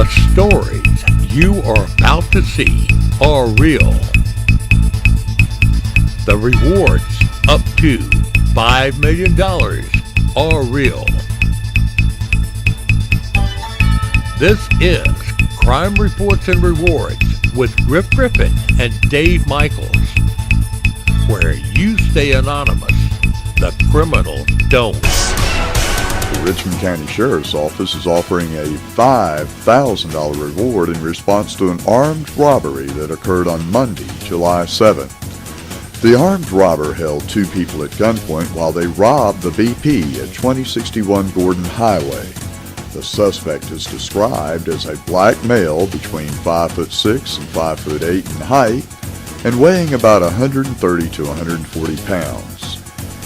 The stories you are about to see are real. The rewards up to $5 million are real. This is Crime Reports and Rewards with Griff Griffin and Dave Michaels, where you stay anonymous, the criminals don't. The Richmond County Sheriff's Office is offering a $5,000 reward in response to an armed robbery that occurred on Monday, July 7th. The armed robber held two people at gunpoint while they robbed the BP at 2061 Gordon Highway. The suspect is described as a black male between 5'6" and 5'8" in height and weighing about 130 to 140 pounds.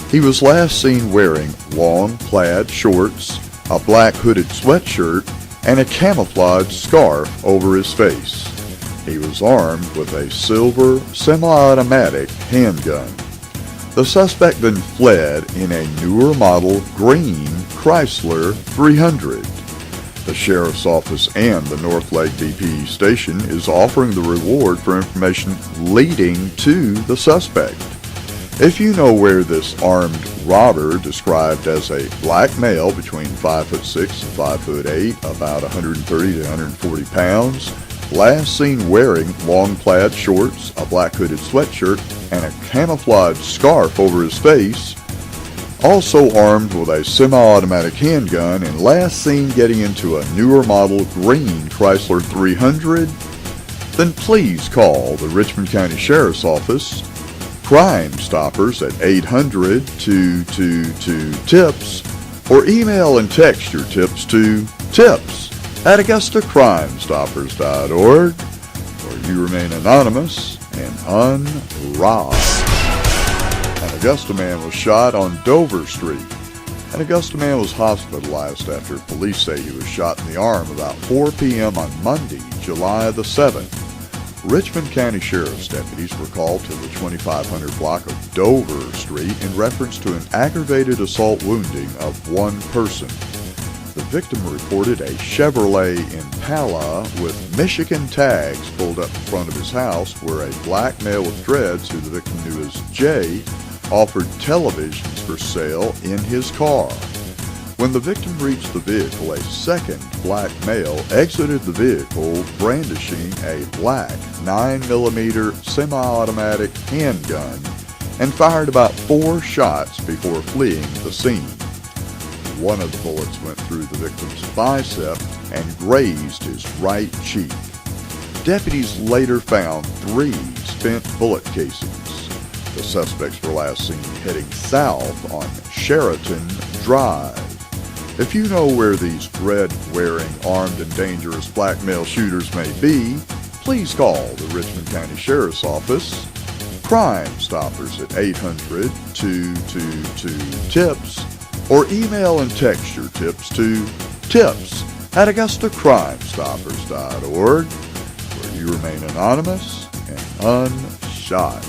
He was last seen wearing long plaid shorts, a black hooded sweatshirt, and a camouflage scarf over his face. He was armed with a silver semi-automatic handgun. The suspect then fled in a newer model green Chrysler 300. The Sheriff's Office and the North Lake BP station is offering the reward for information leading to the suspect. If you know where this armed robber, described as a black male between 5'6" and 5'8", about 130 to 140 pounds, last seen wearing long plaid shorts, a black hooded sweatshirt, and a camouflage scarf over his face, also armed with a semi-automatic handgun and last seen getting into a newer model green Chrysler 300, then please call the Richmond County Sheriff's Office, Crime Stoppers at 800-222-TIPS, or email and text your tips to tips@AugustaCrimeStoppers.org, where you remain anonymous and unrobbed. An Augusta man was shot on Dover Street. An Augusta man was hospitalized after police say he was shot in the arm about 4 p.m. on Monday, July the 7th. Richmond County Sheriff's deputies were called to the 2500 block of Dover Street in reference to an aggravated assault wounding of one person. The victim reported a Chevrolet Impala with Michigan tags pulled up in front of his house, where a black male with dreads, who the victim knew as Jay, offered televisions for sale in his car. When the victim reached the vehicle, a second black male exited the vehicle brandishing a black 9mm semi-automatic handgun and fired about 4 shots before fleeing the scene. One of the bullets went through the victim's bicep and grazed his right cheek. Deputies later found 3 spent bullet casings. The suspects were last seen heading south on Sheraton Drive. If you know where these dread-wearing, armed and dangerous black male shooters may be, please call the Richmond County Sheriff's Office, Crime Stoppers at 800-222-TIPS, or email and text your tips to tips@AugustaCrimeStoppers.org, where you remain anonymous and unshot.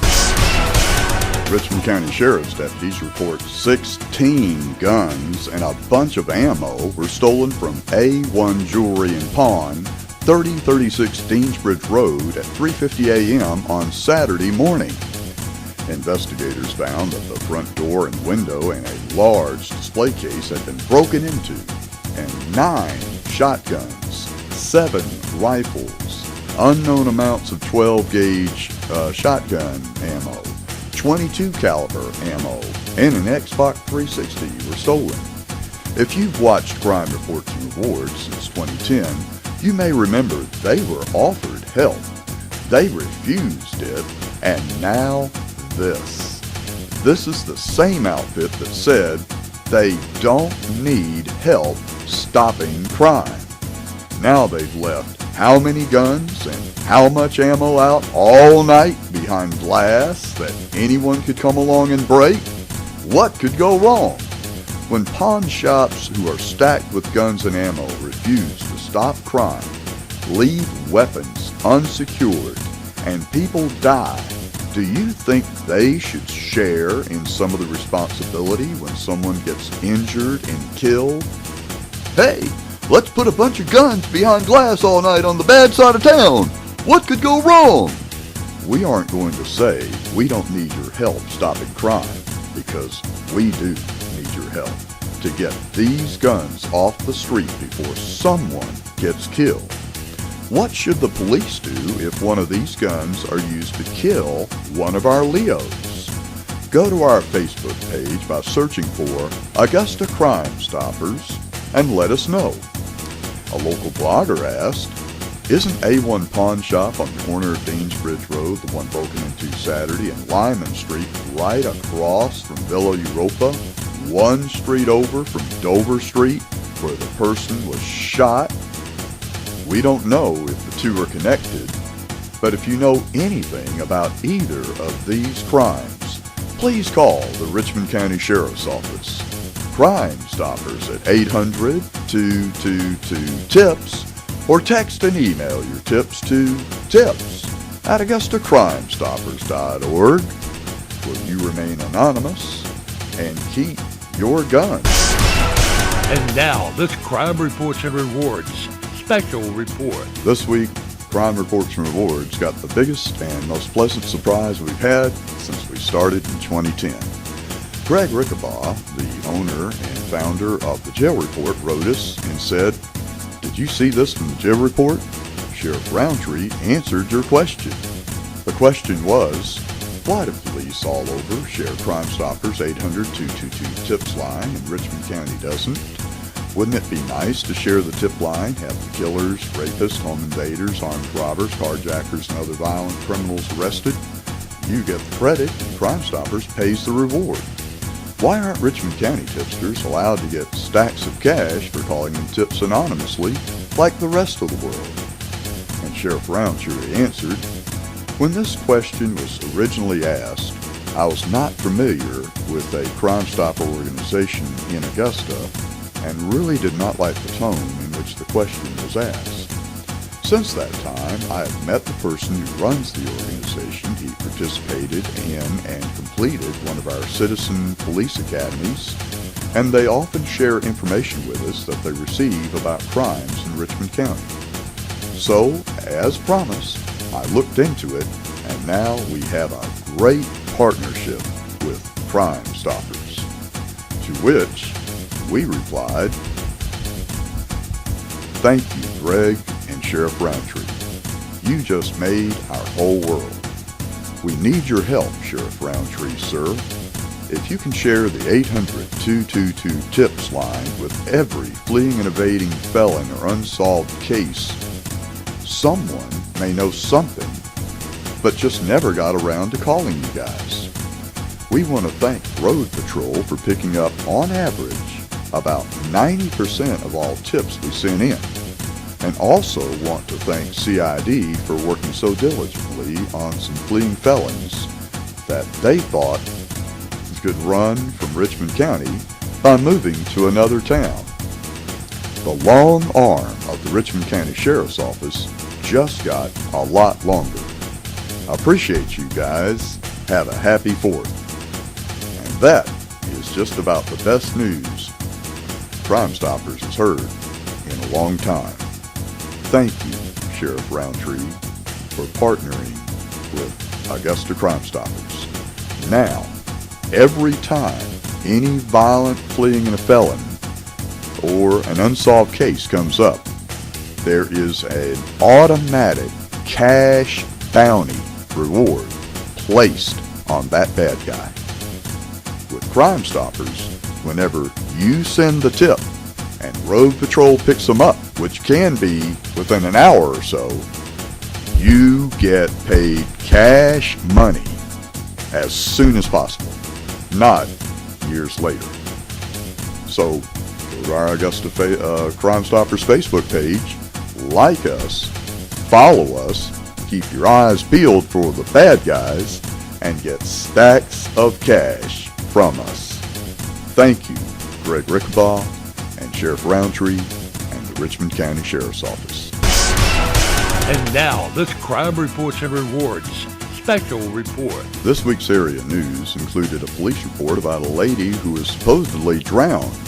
Richmond County Sheriff's deputies report 16 guns and a bunch of ammo were stolen from A1 Jewelry and Pawn, 3036 Deansbridge Road at 3:50 a.m. on Saturday morning. Investigators found that the front door and window and a large display case had been broken into, and 9 shotguns, 7 rifles, unknown amounts of 12-gauge shotgun ammo, 22 caliber ammo, and an Xbox 360 were stolen. If you've watched Crime Reports and Rewards since 2010, you may remember they were offered help. They refused it, and now this. This is the same outfit that said they don't need help stopping crime. Now they've left how many guns and how much ammo out all night behind glass that anyone could come along and break? What could go wrong? When pawn shops who are stacked with guns and ammo refuse to stop crime, leave weapons unsecured, and people die, do you think they should share in some of the responsibility when someone gets injured and killed? Hey, Let's put a bunch of guns behind glass all night on the bad side of town. What could go wrong? We aren't going to say we don't need your help stopping crime, because we do need your help to get these guns off the street before someone gets killed. What should the police do if one of these guns are used to kill one of our Leos? Go to our Facebook page by searching for Augusta Crime Stoppers and let us know. A local blogger asked, isn't A1 Pawn Shop on the corner of Deansbridge Road the one broken into Saturday, and Lyman Street right across from Villa Europa, one street over from Dover Street where the person was shot? We don't know if the two are connected, but if you know anything about either of these crimes, please call the Richmond County Sheriff's Office. Crime Stoppers at 800-222-TIPS, or text and email your tips to tips@AugustaCrimeStoppers.org, where you remain anonymous and keep your guns. And now, this Crime Reports and Rewards special report. This week, Crime Reports and Rewards got the biggest and most pleasant surprise we've had since we started in 2010. Greg Rickabaugh, the owner and founder of the Jail Report, wrote us and said, did you see this from the Jail Report? Sheriff Roundtree answered your question. The question was, why do police all over share Crime Stoppers 800-222-TIPS line and Richmond County doesn't? Wouldn't it be nice to share the tip line, have the killers, rapists, home invaders, armed robbers, carjackers, and other violent criminals arrested? You get the credit and Crime Stoppers pays the reward. Why aren't Richmond County tipsters allowed to get stacks of cash for calling in tips anonymously like the rest of the world? And Sheriff Roundtree answered, when this question was originally asked, I was not familiar with a Crime Stopper organization in Augusta and really did not like the tone in which the question was asked. Since that time, I have met the person who runs the organization. He participated in and completed one of our citizen police academies, and they often share information with us that they receive about crimes in Richmond County. So, as promised, I looked into it, and now we have a great partnership with Crime Stoppers. To which we replied, thank you, Greg and Sheriff Roundtree. You just made our whole world. We need your help, Sheriff Roundtree, sir. If you can share the 800-222-TIPS line with every fleeing and evading felon or unsolved case, someone may know something, but just never got around to calling you guys. We want to thank Road Patrol for picking up, on average, about 90% of all tips we sent in, and also want to thank CID for working so diligently on some fleeing felons that they thought could run from Richmond County by moving to another town. The long arm of the Richmond County Sheriff's Office just got a lot longer. I appreciate you guys. Have a happy 4th. And that is just about the best news Crime Stoppers has heard in a long time. Thank you, Sheriff Roundtree, for partnering with Augusta Crime Stoppers. Now, every time any violent fleeing and a felon or an unsolved case comes up, there is an automatic cash bounty reward placed on that bad guy. With Crime Stoppers, whenever you send the tip and Road Patrol picks them up, which can be within an hour or so, you get paid cash money as soon as possible, not years later. So go to our Augusta Crime Stoppers Facebook page, like us, follow us, keep your eyes peeled for the bad guys, and get stacks of cash from us. Thank you, Greg Rickabaugh and Sheriff Roundtree and the Richmond County Sheriff's Office. And now, this Crime Reports and Rewards special report. This week's area news included a police report about a lady who was supposedly drowned,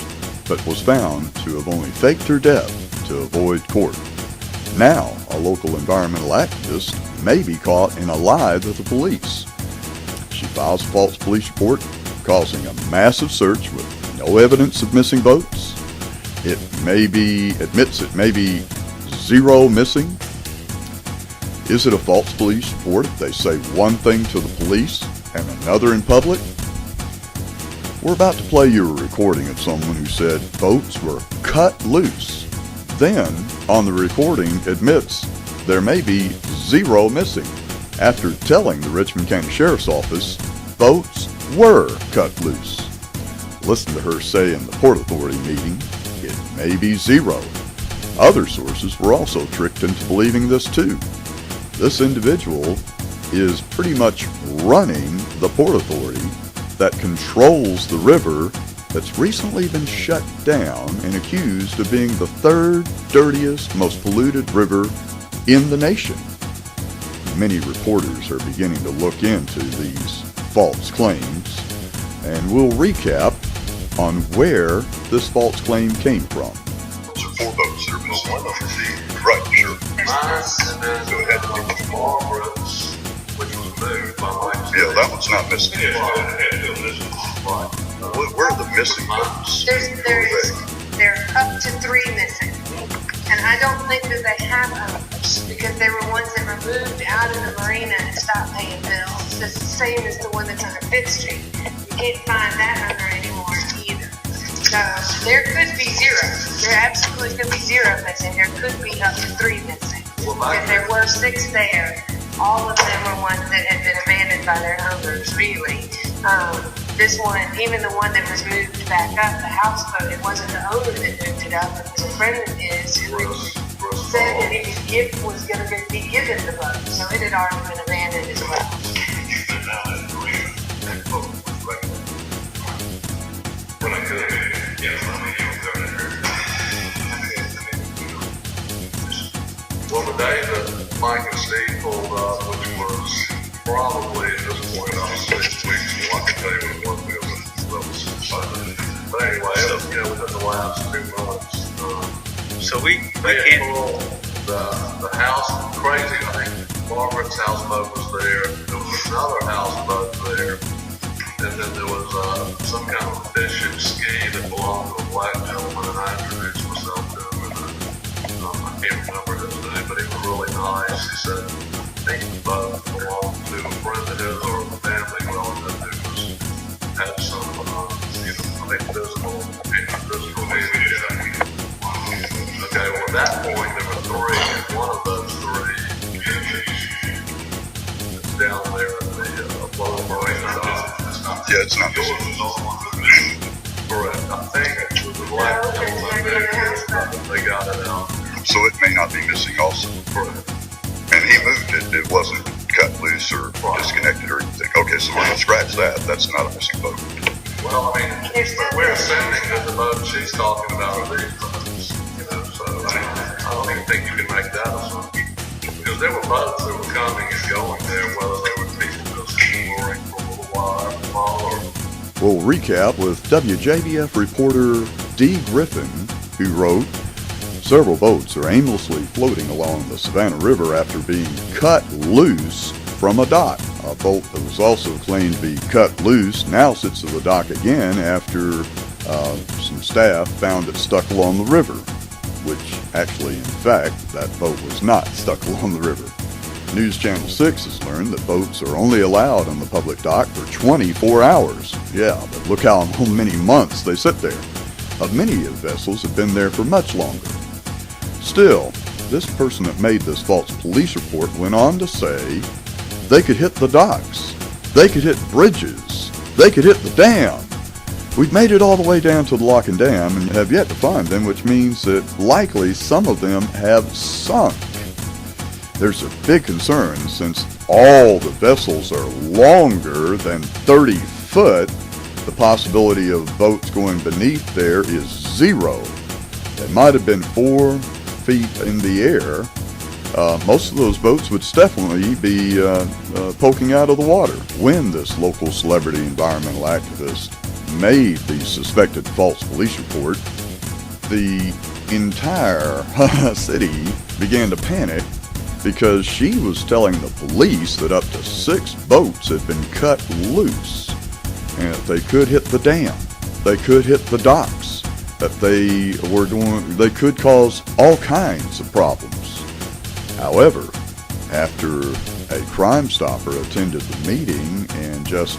but was found to have only faked her death to avoid court. Now, a local environmental activist may be caught in a lie to the police. She files a false police report, causing a massive search with no evidence of missing boats. Admits it may be zero missing. Is it a false police report if they say one thing to the police and another in public? We're about to play you a recording of someone who said boats were cut loose. Then, on the recording, admits there may be zero missing, after telling the Richmond County Sheriff's Office boats were cut loose. Listen to her say in the Port Authority meeting, it may be zero. Other sources were also tricked into believing this too. This individual is pretty much running the Port Authority that controls the river that's recently been shut down and accused of being the third dirtiest, most polluted river in the nation. Many reporters are beginning to look into these false claims, and we'll recap on where this false claim came from. Those are 4 boats that are missing. One of them is right, sure. And then so it had to be the Margaret's, which was moved by Mike. Yeah, that one's not missing. Where are the missing boats? There are up to 3 missing. And I don't think that they have others because they were ones that were moved out of the marina and stopped paying bills. It's the same as the one that's under 5th Street. You can't find that owner anymore either. So there could be 0. There absolutely could be 0 missing. There could be up to 3 missing. Because there were 6 there. All of them were ones that had been abandoned by their owners, really. This one, even the one that was moved back up, the houseboat, it wasn't the owner that moved it up. It was a friend of his who had said that it was going to be given the boat. So it had already been abandoned as well. Well, the day that Mike and Steve pulled up, which was probably at this point on 6 weeks, well, I can tell you what it was. But anyway, it was, within the last 2 months. So we They had can't. pulled the house, crazy, I think Margaret's houseboat was there. There was another houseboat there. And then there was some kind of fishing ski that belonged to a black gentleman, and I introduced myself to him. And I can't remember his name, but he was really nice. He said the boat belonged to a friend of his or a family relative who had some, I think physical issue. Okay, well at that point there were 3, and one of those 3 is down there in the floating marina dock. Yeah, it's not Correct. I think it was the black gentleman there. They got it out. So it may not be missing also. Correct. And he moved it. It wasn't cut loose or disconnected or anything. Okay, so we're going to scratch that. That's not a missing boat. Well, I mean, we're assuming that the boat she's talking about are these boats, so I don't even think you can make that assumption. Because there were boats that were coming and going there, whether they were people just exploring for a little while or We'll recap with WJBF reporter Dee Griffin, who wrote, several boats are aimlessly floating along the Savannah River after being cut loose from a dock. A boat that was also claimed to be cut loose now sits at the dock again after some staff found it stuck along the river, which actually, in fact, that boat was not stuck along the river. News Channel 6 has learned that boats are only allowed on the public dock for 24 hours. Yeah, but look how many months they sit there. Many of the vessels have been there for much longer. Still, this person that made this false police report went on to say they could hit the docks, they could hit bridges, they could hit the dam. We've made it all the way down to the lock and dam and have yet to find them, which means that likely some of them have sunk. There's a big concern since all the vessels are longer than 30 foot, the possibility of boats going beneath there is 0. They might have been 4 feet in the air. Most of those boats would definitely be poking out of the water. When this local celebrity environmental activist made the suspected false police report, the entire city began to panic because she was telling the police that up to 6 boats had been cut loose and that they could hit the dam, they could hit the docks, that they could cause all kinds of problems. However, after a Crime Stopper attended the meeting and just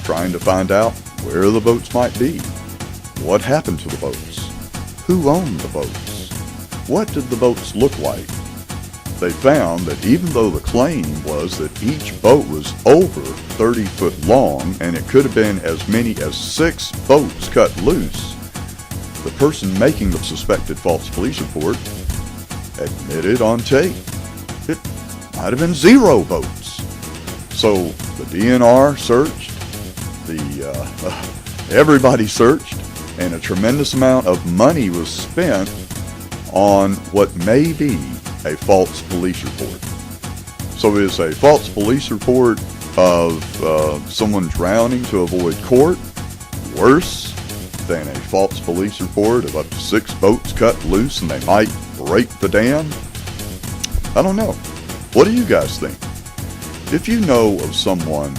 trying to find out where the boats might be, what happened to the boats, who owned the boats, what did the boats look like, they found that even though the claim was that each boat was over 30 foot long and it could have been as many as 6 boats cut loose, the person making the suspected false police report admitted on tape it might have been 0 boats. So the DNR searched, everybody searched, and a tremendous amount of money was spent on what may be a false police report. So is a false police report of someone drowning to avoid court worse than a false police report of up to 6 boats cut loose and they might break the dam? I don't know. What do you guys think? If you know of someone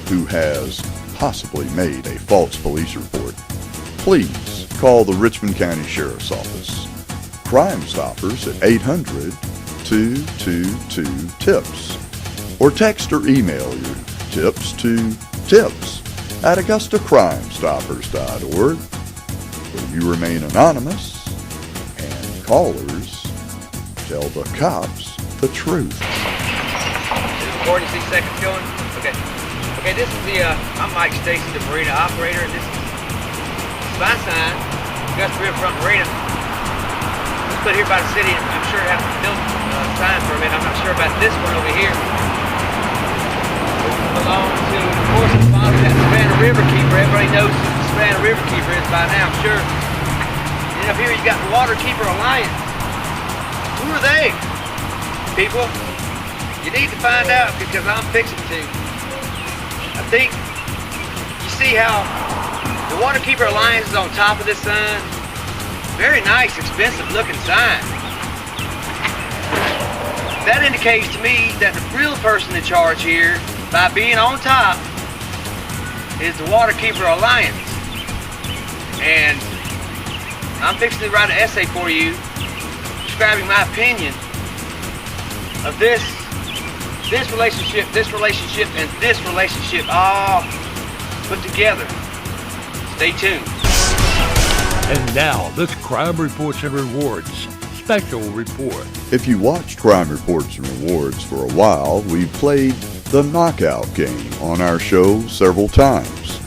who has possibly made a false police report, please call the Richmond County Sheriff's Office. Crime Stoppers at 800-222-TIPS. Or text or email your tips to tips@AugustaCrimeStoppers.org, where you remain anonymous and callers tell the cops the truth. 46 seconds going? Okay. Okay, this is I'm Mike Stacy, the marina operator, and this is my sign, Augusta Riverfront Marina. It's put here by the city, and I'm sure it has a built sign permit. I'm not sure about this one over here. This belongs to the force sponsor, that Savannah Riverkeeper. Everybody knows who the Savannah Riverkeeper is by now, I'm sure. And up here you got the Waterkeeper Alliance. Who are they? People, you need to find out because I'm fixing to. I think you see how the Waterkeeper Alliance is on top of this sign. Very nice, expensive looking sign. That indicates to me that the real person in charge here, by being on top, is the Waterkeeper Alliance. And I'm fixing to write an essay for you describing my opinion of this relationship, and this relationship all put together. Stay tuned. And now, this Crime Reports and Rewards special report. If you watched Crime Reports and Rewards for a while, we've played the knockout game on our show several times.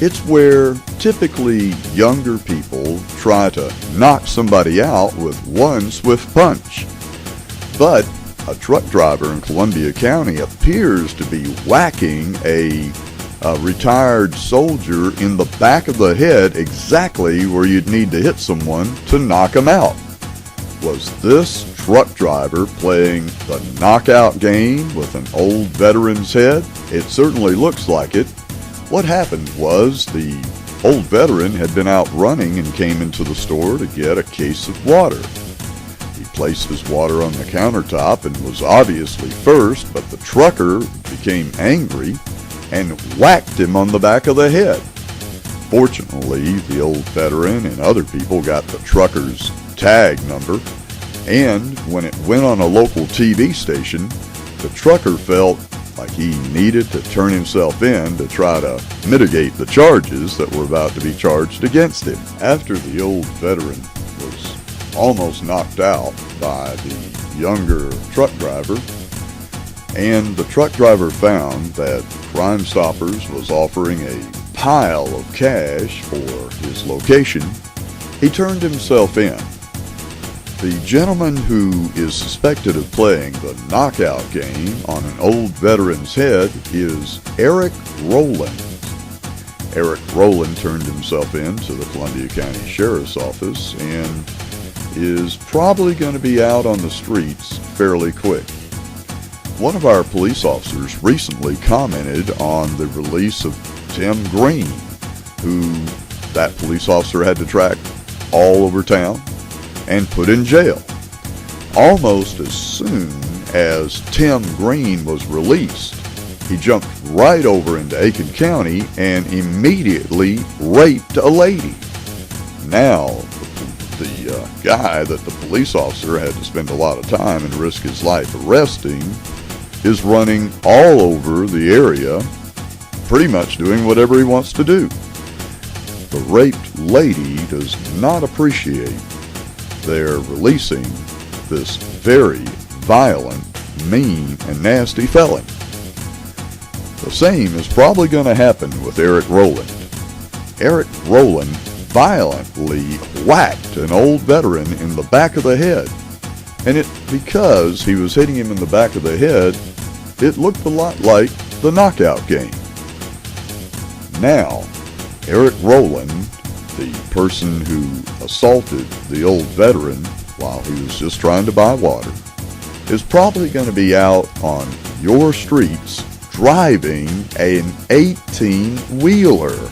It's where typically younger people try to knock somebody out with one swift punch. But a truck driver in Columbia County appears to be whacking a retired soldier in the back of the head exactly where you'd need to hit someone to knock him out. Was this truck driver playing the knockout game with an old veteran's head? It certainly looks like it. What happened was the old veteran had been out running and came into the store to get a case of water. He placed his water on the countertop and was obviously first, but the trucker became angry and whacked him on the back of the head. Fortunately, the old veteran and other people got the trucker's tag number, and when it went on a local TV station, the trucker felt like he needed to turn himself in to try to mitigate the charges that were about to be charged against him. After the old veteran was almost knocked out by the younger truck driver, and the truck driver found that Crime Stoppers was offering a pile of cash for his location, he turned himself in. The gentleman who is suspected of playing the knockout game on an old veteran's head is Eric Rowland. Eric Rowland turned himself in to the Columbia County Sheriff's Office and is probably going to be out on the streets fairly quick. One of our police officers recently commented on the release of Tim Green, who that police officer had to track all over town. and put in jail. Almost as soon as Tim Green was released, he jumped right over into Aiken County and immediately raped a lady. Now, the guy that the police officer had to spend a lot of time and risk his life arresting is running all over the area, pretty much doing whatever he wants to do. The raped lady does not appreciate their releasing this very violent, mean, and nasty felon. The same is probably going to happen with Eric Rowland. Eric Rowland violently whacked an old veteran in the back of the head. And because he was hitting him in the back of the head, it looked a lot like the knockout game. Now, Eric Rowland, the person who assaulted the old veteran while he was just trying to buy water, is probably going to be out on your streets driving an 18-wheeler.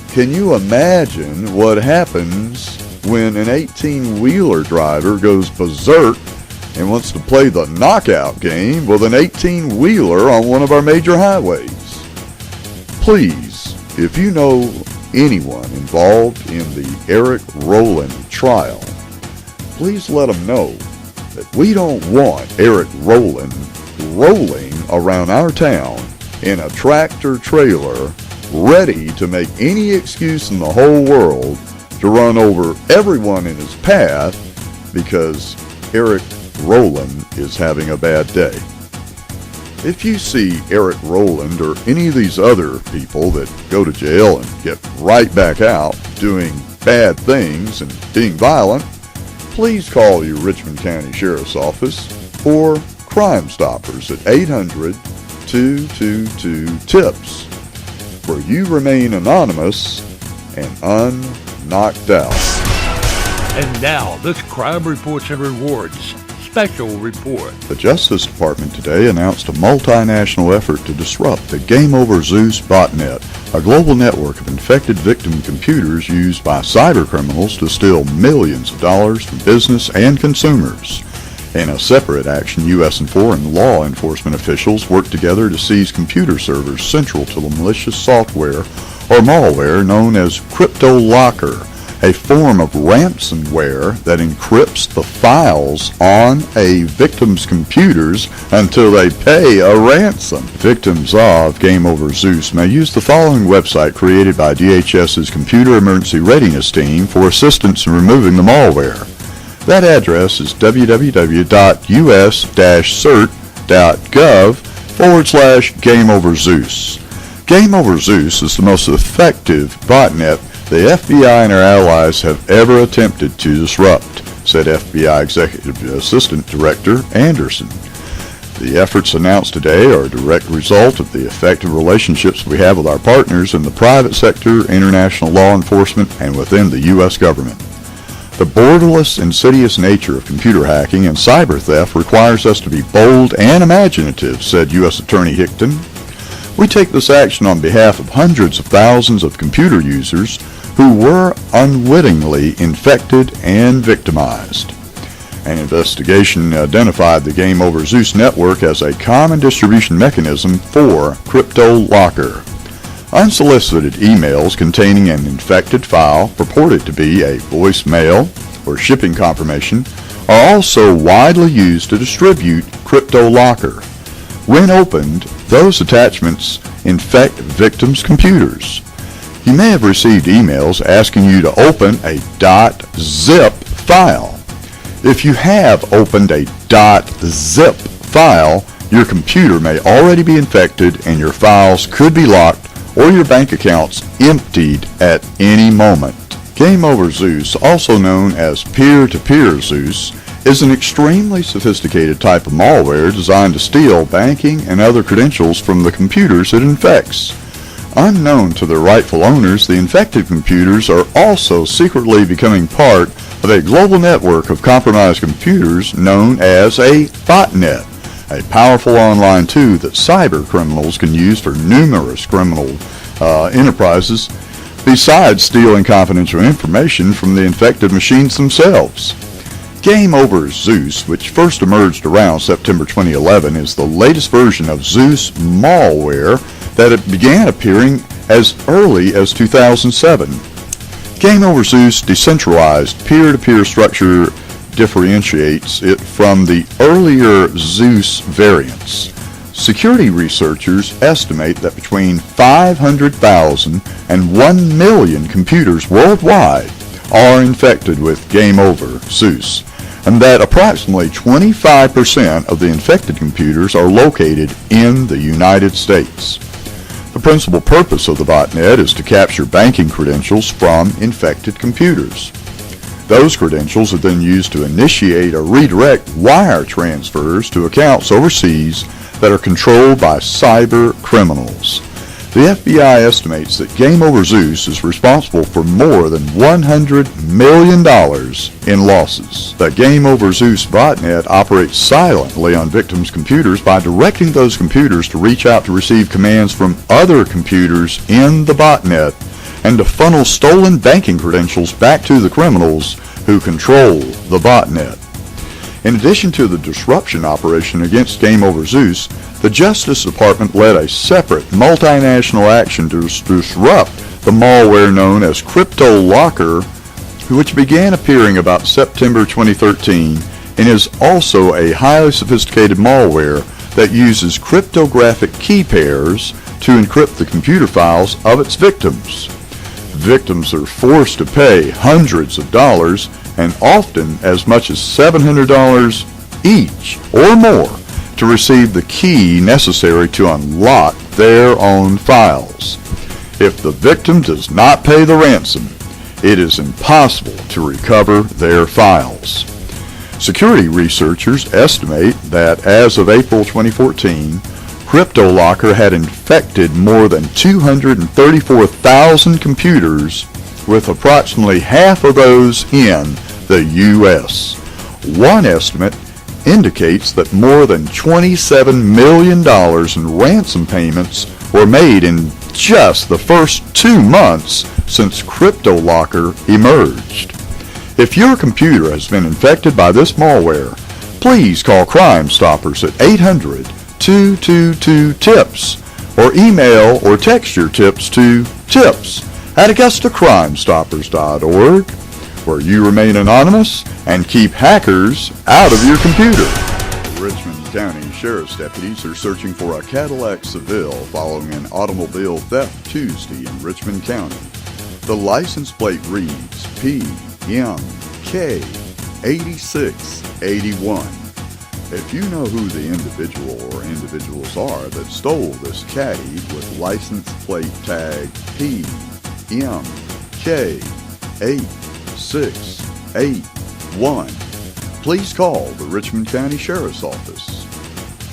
Can you imagine what happens when an 18-wheeler driver goes berserk and wants to play the knockout game with an 18-wheeler on one of our major highways? Please, if you know anyone involved in the Eric Rowland trial, please let them know that we don't want Eric Rowland rolling around our town in a tractor trailer ready to make any excuse in the whole world to run over everyone in his path because Eric Rowland is having a bad day. If you see Eric Rowland or any of these other people that go to jail and get right back out doing bad things and being violent, please call your Richmond County Sheriff's Office or Crime Stoppers at 800-222-TIPS, where you remain anonymous and unknocked out. And now, this Crime Reports and Rewards special report. The Justice Department today announced a multinational effort to disrupt the Game Over Zeus botnet, a global network of infected victim computers used by cybercriminals to steal millions of dollars from business and consumers. In a separate action, U.S. and foreign law enforcement officials worked together to seize computer servers central to the malicious software or malware known as CryptoLocker, a form of ransomware that encrypts the files on a victim's computers until they pay a ransom. Victims of Game Over Zeus may use the following website created by DHS's Computer Emergency Readiness Team for assistance in removing the malware. That address is www.us-cert.gov/GameOverZeus. Game Over Zeus is the most effective botnet the FBI and our allies have ever attempted to disrupt, said FBI Executive Assistant Director Anderson. The efforts announced today are a direct result of the effective relationships we have with our partners in the private sector, international law enforcement, and within the U.S. government. The borderless, insidious nature of computer hacking and cyber theft requires us to be bold and imaginative, said U.S. Attorney Hickton. We take this action on behalf of hundreds of thousands of computer users who were unwittingly infected and victimized. An investigation identified the Game Over Zeus network as a common distribution mechanism for CryptoLocker. Unsolicited emails containing an infected file purported to be a voicemail or shipping confirmation are also widely used to distribute CryptoLocker. When opened, those attachments infect victims' computers. You may have received emails asking you to open a .zip file. If you have opened a .zip file, your computer may already be infected and your files could be locked or your bank accounts emptied at any moment. Game Over Zeus, also known as peer-to-peer Zeus, is an extremely sophisticated type of malware designed to steal banking and other credentials from the computers it infects. Unknown to their rightful owners, the infected computers are also secretly becoming part of a global network of compromised computers known as a botnet, a powerful online tool that cyber criminals can use for numerous criminal enterprises, besides stealing confidential information from the infected machines themselves. Game Over Zeus, which first emerged around September 2011, is the latest version of Zeus malware that it began appearing as early as 2007. Game Over Zeus decentralized peer-to-peer structure differentiates it from the earlier Zeus variants. Security researchers estimate that between 500,000 and 1 million computers worldwide are infected with Game Over Zeus, and that approximately 25% of the infected computers are located in the United States. The principal purpose of the botnet is to capture banking credentials from infected computers. Those credentials are then used to initiate or redirect wire transfers to accounts overseas that are controlled by cyber criminals. The FBI estimates that Game Over Zeus is responsible for more than $100 million in losses. The Game Over Zeus botnet operates silently on victims' computers by directing those computers to reach out to receive commands from other computers in the botnet and to funnel stolen banking credentials back to the criminals who control the botnet. In addition to the disruption operation against Game Over Zeus, the Justice Department led a separate multinational action to disrupt the malware known as CryptoLocker, which began appearing about September 2013 and is also a highly sophisticated malware that uses cryptographic key pairs to encrypt the computer files of its victims. Victims are forced to pay hundreds of dollars and often as much as $700 each or more to receive the key necessary to unlock their own files. If the victim does not pay the ransom, it is impossible to recover their files. Security researchers estimate that as of April 2014, CryptoLocker had infected more than 234,000 computers, with approximately half of those in the U.S. One estimate indicates that more than $27 million in ransom payments were made in just the first 2 months since CryptoLocker emerged. If your computer has been infected by this malware, please call Crime Stoppers at 800-222-TIPS or email or text your tips to tips@AugustaCrimeStoppers.org, where you remain anonymous and keep hackers out of your computer. Richmond County Sheriff's deputies are searching for a Cadillac Seville following an automobile theft Tuesday in Richmond County. The license plate reads PMK8681. If you know who the individual or individuals are that stole this caddy with license plate tag PMK8681, please call the Richmond County Sheriff's Office.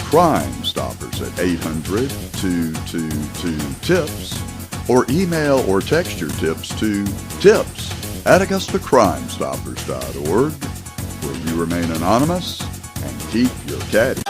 Crime Stoppers at 800-222-TIPS or email or text your tips to tips@AugustaCrimeStoppers.org, where you remain anonymous and keep your caddy.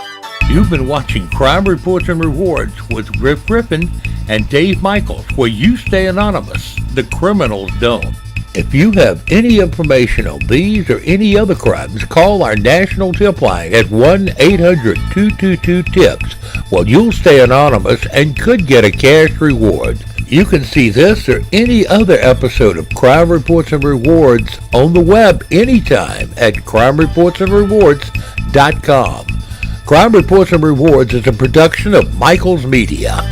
You've been watching Crime Reports and Rewards with Griff Griffin and Dave Michaels, where you stay anonymous. The criminals don't. If you have any information on these or any other crimes, call our national tip line at 1-800-222-TIPS. Well, you'll stay anonymous and could get a cash reward. You can see this or any other episode of Crime Reports and Rewards on the web anytime at crimereportsandrewards.com. Crime Reports and Rewards is a production of Michaels Media.